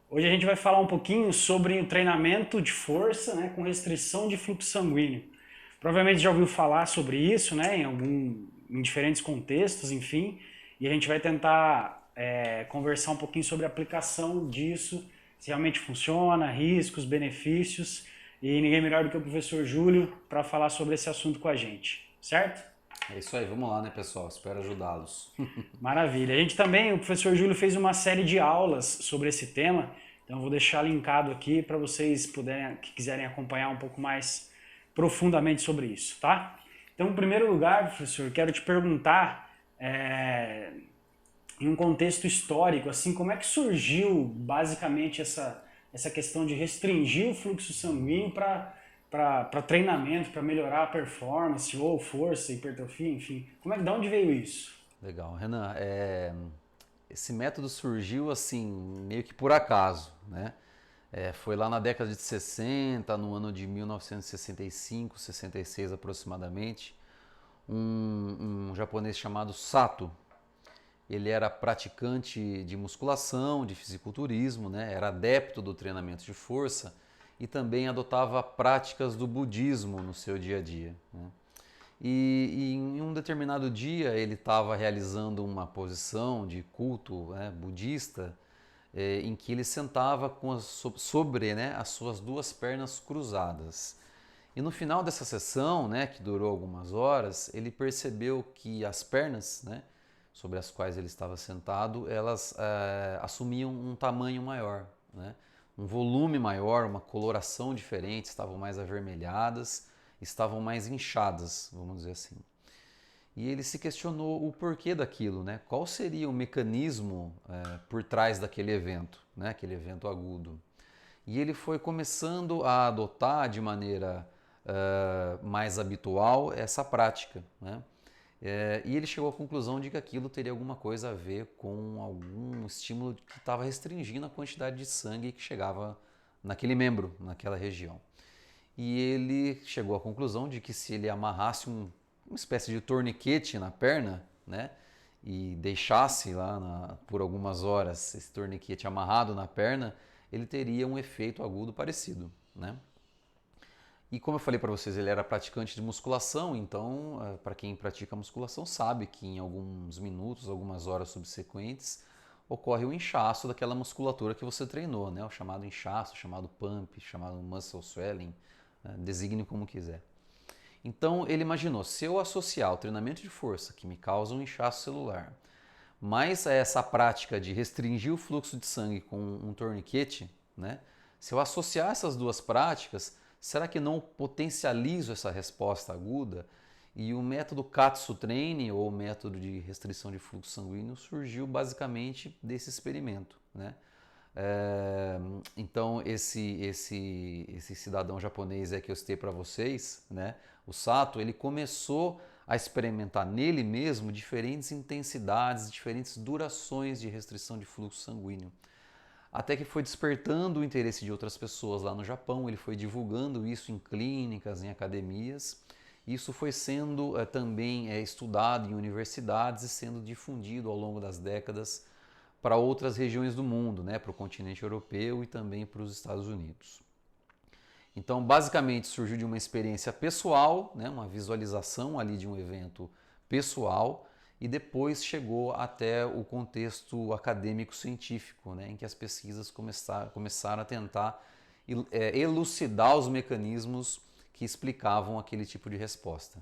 Hoje a gente vai falar um pouquinho sobre o treinamento de força, né, com restrição de fluxo sanguíneo. Provavelmente já ouviu falar sobre isso, né, em diferentes contextos, enfim, e a gente vai tentar conversar um pouquinho sobre a aplicação disso, se realmente funciona, riscos, benefícios, e ninguém melhor do que o professor Júlio para falar sobre esse assunto com a gente, certo? É isso aí, vamos lá, né, pessoal? Espero ajudá-los. Maravilha. A gente também, o professor Júlio fez uma série de aulas sobre esse tema, então eu vou deixar linkado aqui para vocês puderem, que quiserem acompanhar um pouco mais profundamente sobre isso, tá? Então, em primeiro lugar, professor, quero te perguntar, em um contexto histórico, assim, como é que surgiu basicamente essa questão de restringir o fluxo sanguíneo para treinamento, para melhorar a performance ou força, hipertrofia, enfim. De onde veio isso? Legal. Renan, esse método surgiu assim, meio que por acaso, né? Foi lá na década de 60, no ano de 1965, 66 aproximadamente, um japonês chamado Sato. Ele era praticante de musculação, de fisiculturismo, né? Era adepto do treinamento de força e também adotava práticas do budismo no seu dia a dia, né? E em um determinado dia ele estava realizando uma posição de culto, né, budista, em que ele sentava sobre, né, as suas duas pernas cruzadas. E no final dessa sessão, né, que durou algumas horas, ele percebeu que as pernas, né, sobre as quais ele estava sentado, elas assumiam um tamanho maior, né, um volume maior, uma coloração diferente, estavam mais avermelhadas, estavam mais inchadas, vamos dizer assim. E ele se questionou o porquê daquilo, né? Qual seria o mecanismo por trás daquele evento, né? Aquele evento agudo. E ele foi começando a adotar de maneira mais habitual essa prática, né? E ele chegou à conclusão de que aquilo teria alguma coisa a ver com algum estímulo que estava restringindo a quantidade de sangue que chegava naquele membro, naquela região. E ele chegou à conclusão de que se ele amarrasse uma espécie de torniquete na perna, né, e deixasse lá por algumas horas esse torniquete amarrado na perna, ele teria um efeito agudo parecido, né? E como eu falei para vocês, ele era praticante de musculação, então, para quem pratica musculação sabe que em alguns minutos, algumas horas subsequentes, ocorre o inchaço daquela musculatura que você treinou, né? O chamado inchaço, o chamado pump, chamado muscle swelling, designe como quiser. Então ele imaginou, se eu associar o treinamento de força, que me causa um inchaço celular, mais essa prática de restringir o fluxo de sangue com um torniquete, né? Se eu associar essas duas práticas, será que não potencializo essa resposta aguda? E o método Katsu Training, ou método de restrição de fluxo sanguíneo, surgiu basicamente desse experimento, né? Então esse cidadão japonês que eu citei para vocês, né, o Sato, ele começou a experimentar nele mesmo diferentes intensidades, diferentes durações de restrição de fluxo sanguíneo. Até que foi despertando o interesse de outras pessoas lá no Japão, ele foi divulgando isso em clínicas, em academias. Isso foi sendo também estudado em universidades e sendo difundido ao longo das décadas para outras regiões do mundo, né, para o continente europeu e também para os Estados Unidos. Então, basicamente, surgiu de uma experiência pessoal, né, uma visualização ali de um evento pessoal, e depois chegou até o contexto acadêmico-científico, né, em que as pesquisas começaram a tentar elucidar os mecanismos que explicavam aquele tipo de resposta.